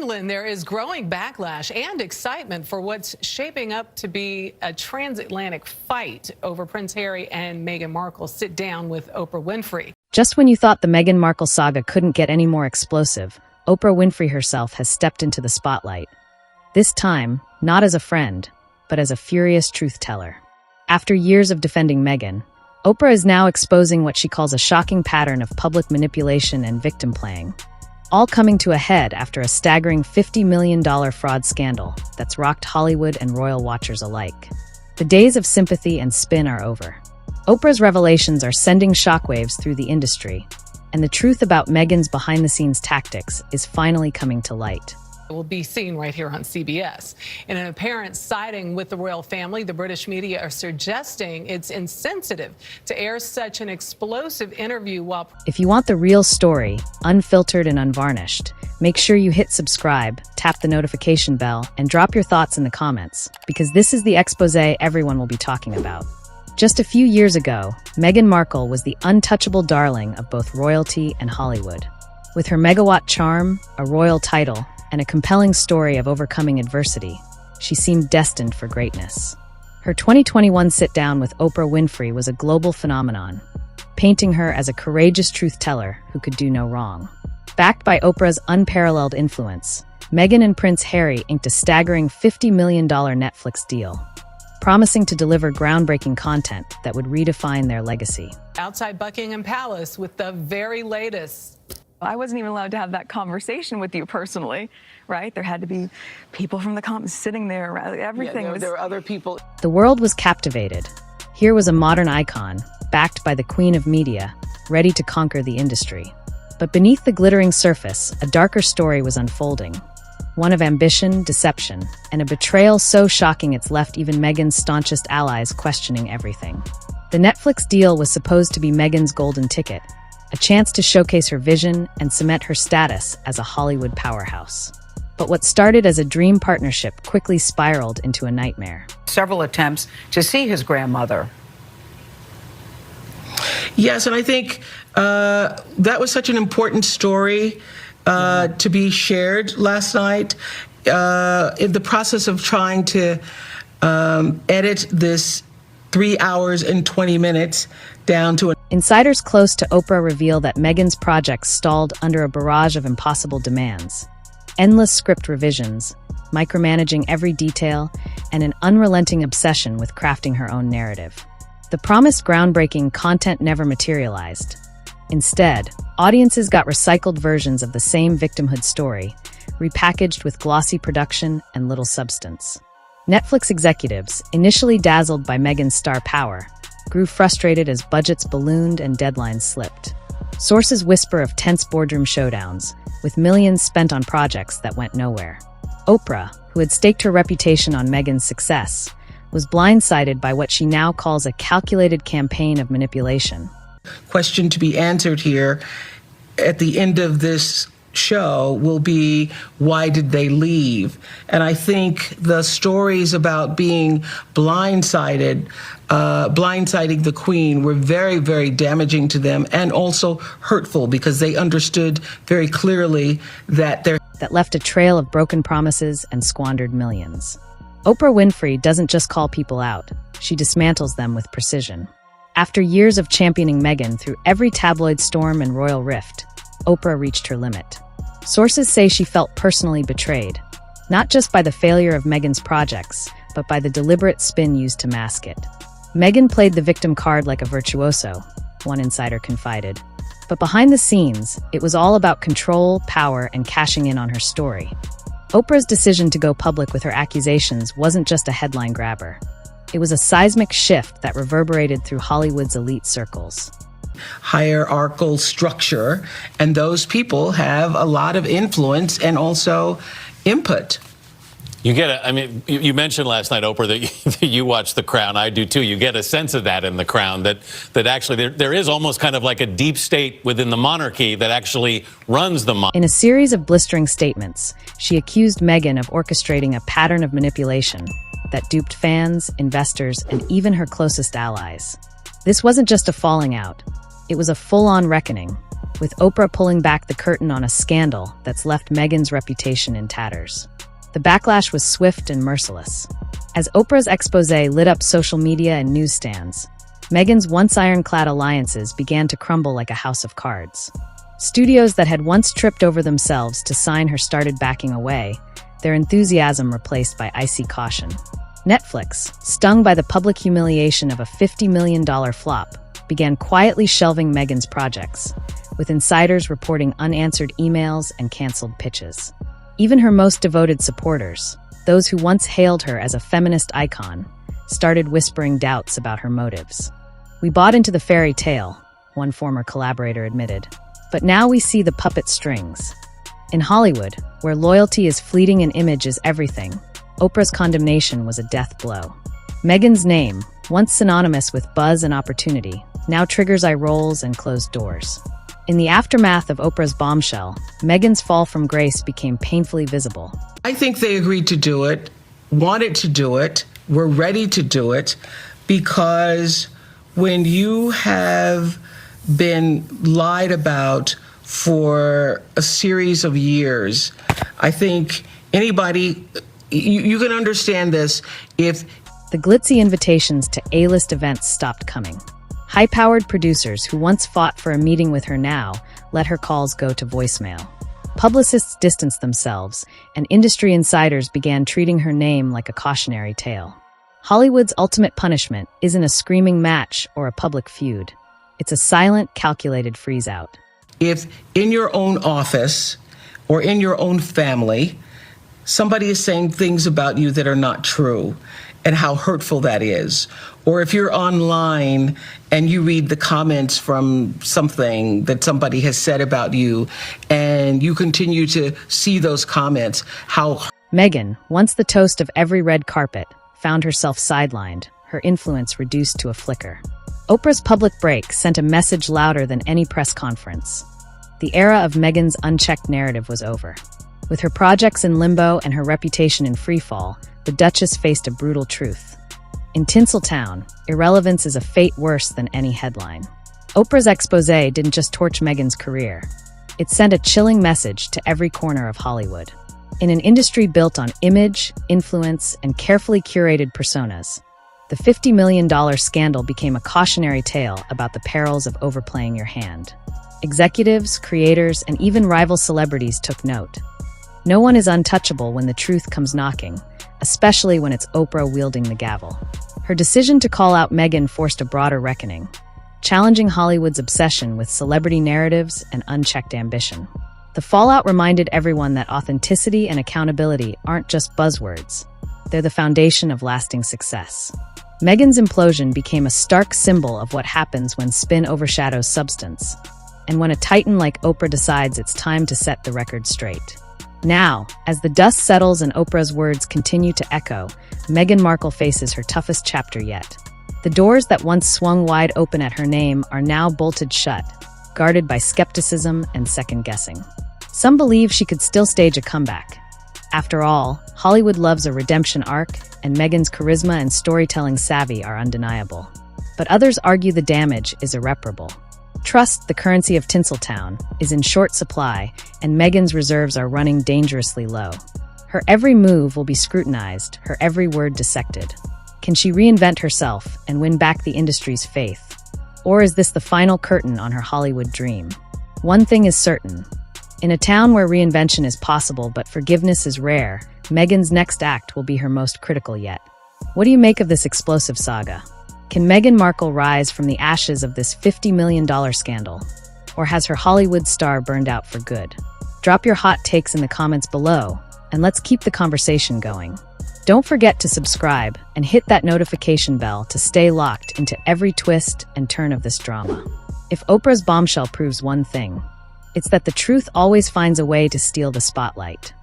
England, there is growing backlash and excitement for what's shaping up to be a transatlantic fight over Prince Harry and Meghan Markle's sit down with Oprah Winfrey. Just when you thought the Meghan Markle saga couldn't get any more explosive, Oprah Winfrey herself has stepped into the spotlight. This time, not as a friend, but as a furious truth-teller. After years of defending Meghan, Oprah is now exposing what she calls a shocking pattern of public manipulation and victim playing, all coming to a head after a staggering $50 million fraud scandal that's rocked Hollywood and royal watchers alike. The days of sympathy and spin are over. Oprah's revelations are sending shockwaves through the industry, and the truth about Meghan's behind-the-scenes tactics is finally coming to light. It will be seen right here on CBS. In an apparent siding with the royal family, the British media are suggesting it's insensitive to air such an explosive interview while... If you want the real story, unfiltered and unvarnished, make sure you hit subscribe, tap the notification bell, and drop your thoughts in the comments, because this is the expose everyone will be talking about. Just a few years ago, Meghan Markle was the untouchable darling of both royalty and Hollywood. With her megawatt charm, a royal title, and a compelling story of overcoming adversity, she seemed destined for greatness. Her 2021 sit-down with Oprah Winfrey was a global phenomenon, painting her as a courageous truth-teller who could do no wrong. Backed by Oprah's unparalleled influence, Meghan and Prince Harry inked a staggering $50 million Netflix deal, promising to deliver groundbreaking content that would redefine their legacy. Outside Buckingham Palace with the very latest. I wasn't even allowed to have that conversation with you personally, right? There had to be people from the comments sitting there. Everything was... There were other people. The world was captivated. Here was a modern icon, backed by the Queen of Media, ready to conquer the industry. But beneath the glittering surface, a darker story was unfolding. One of ambition, deception, and a betrayal so shocking it's left even Meghan's staunchest allies questioning everything. The Netflix deal was supposed to be Meghan's golden ticket, a chance to showcase her vision and cement her status as a Hollywood powerhouse. But what started as a dream partnership quickly spiraled into a nightmare. Several attempts to see his grandmother. Yes, and I think that was such an important story to be shared last night. In the process of trying to edit this 3 hours and 20 minutes down to Insiders close to Oprah reveal that Meghan's project stalled under a barrage of impossible demands. Endless script revisions, micromanaging every detail, and an unrelenting obsession with crafting her own narrative. The promised groundbreaking content never materialized. Instead, audiences got recycled versions of the same victimhood story, repackaged with glossy production and little substance. Netflix executives, initially dazzled by Meghan's star power, grew frustrated as budgets ballooned and deadlines slipped. Sources whisper of tense boardroom showdowns, with millions spent on projects that went nowhere. Oprah, who had staked her reputation on Meghan's success, was blindsided by what she now calls a calculated campaign of manipulation. Question to be answered here at the end of this show will be, why did they leave? And I think the stories about being blindsiding the Queen were very, very damaging to them and also hurtful because they understood very clearly that left a trail of broken promises and squandered millions. Oprah Winfrey doesn't just call people out, she dismantles them with precision. After years of championing Meghan through every tabloid storm and royal rift, Oprah reached her limit. Sources say she felt personally betrayed, not just by the failure of Meghan's projects, but by the deliberate spin used to mask it. Meghan played the victim card like a virtuoso, one insider confided. But behind the scenes, it was all about control, power, and cashing in on her story. Oprah's decision to go public with her accusations wasn't just a headline grabber. It was a seismic shift that reverberated through Hollywood's elite circles. Hierarchical structure, and those people have a lot of influence and also input. You get you mentioned last night, Oprah, that you watch The Crown. I do too. You get a sense of that in The Crown, that actually there is almost kind of like a deep state within the monarchy that actually runs the monarchy. In a series of blistering statements, she accused Meghan of orchestrating a pattern of manipulation that duped fans, investors, and even her closest allies. This wasn't just a falling out. It was a full-on reckoning, with Oprah pulling back the curtain on a scandal that's left Meghan's reputation in tatters. The backlash was swift and merciless. As Oprah's expose lit up social media and newsstands, Meghan's once ironclad alliances began to crumble like a house of cards. Studios that had once tripped over themselves to sign her started backing away, their enthusiasm replaced by icy caution. Netflix, stung by the public humiliation of a $50 million flop, began quietly shelving Meghan's projects, with insiders reporting unanswered emails and canceled pitches. Even her most devoted supporters, those who once hailed her as a feminist icon, started whispering doubts about her motives. "We bought into the fairy tale," one former collaborator admitted. "But now we see the puppet strings." In Hollywood, where loyalty is fleeting and image is everything, Oprah's condemnation was a death blow. Meghan's name, once synonymous with buzz and opportunity, now triggers eye rolls and closed doors. In the aftermath of Oprah's bombshell, Meghan's fall from grace became painfully visible. I think they agreed to do it, wanted to do it, were ready to do it, because when you have been lied about for a series of years, I think anybody, you can understand this if The glitzy invitations to A-list events stopped coming. High-powered producers who once fought for a meeting with her now let her calls go to voicemail. Publicists distanced themselves, and industry insiders began treating her name like a cautionary tale. Hollywood's ultimate punishment isn't a screaming match or a public feud. It's a silent, calculated freeze-out. if in your own office or in your own family, somebody is saying things about you that are not true and how hurtful that is. Or if you're online and you read the comments from something that somebody has said about you and you continue to see those comments, how Meghan, once the toast of every red carpet, found herself sidelined, her influence reduced to a flicker. Oprah's public break sent a message louder than any press conference. The era of Meghan's unchecked narrative was over. With her projects in limbo and her reputation in freefall, the Duchess faced a brutal truth. In Tinseltown, irrelevance is a fate worse than any headline. Oprah's expose didn't just torch Meghan's career. It sent a chilling message to every corner of Hollywood. In an industry built on image, influence, and carefully curated personas, the $50 million scandal became a cautionary tale about the perils of overplaying your hand. Executives, creators, and even rival celebrities took note. No one is untouchable when the truth comes knocking, especially when it's Oprah wielding the gavel. Her decision to call out Meghan forced a broader reckoning, challenging Hollywood's obsession with celebrity narratives and unchecked ambition. The fallout reminded everyone that authenticity and accountability aren't just buzzwords. They're the foundation of lasting success. Meghan's implosion became a stark symbol of what happens when spin overshadows substance, and when a titan like Oprah decides it's time to set the record straight. Now, as the dust settles and Oprah's words continue to echo, Meghan Markle faces her toughest chapter yet. The doors that once swung wide open at her name are now bolted shut, guarded by skepticism and second-guessing. Some believe she could still stage a comeback. After all, Hollywood loves a redemption arc, and Meghan's charisma and storytelling savvy are undeniable. But others argue the damage is irreparable. Trust, the currency of Tinseltown, is in short supply, and Meghan's reserves are running dangerously low. Her every move will be scrutinized, her every word dissected. Can she reinvent herself and win back the industry's faith? Or is this the final curtain on her Hollywood dream? One thing is certain. In a town where reinvention is possible but forgiveness is rare, Meghan's next act will be her most critical yet. What do you make of this explosive saga? Can Meghan Markle rise from the ashes of this $50 million scandal? Or has her Hollywood star burned out for good? Drop your hot takes in the comments below, and let's keep the conversation going. Don't forget to subscribe and hit that notification bell to stay locked into every twist and turn of this drama. If Oprah's bombshell proves one thing, it's that the truth always finds a way to steal the spotlight.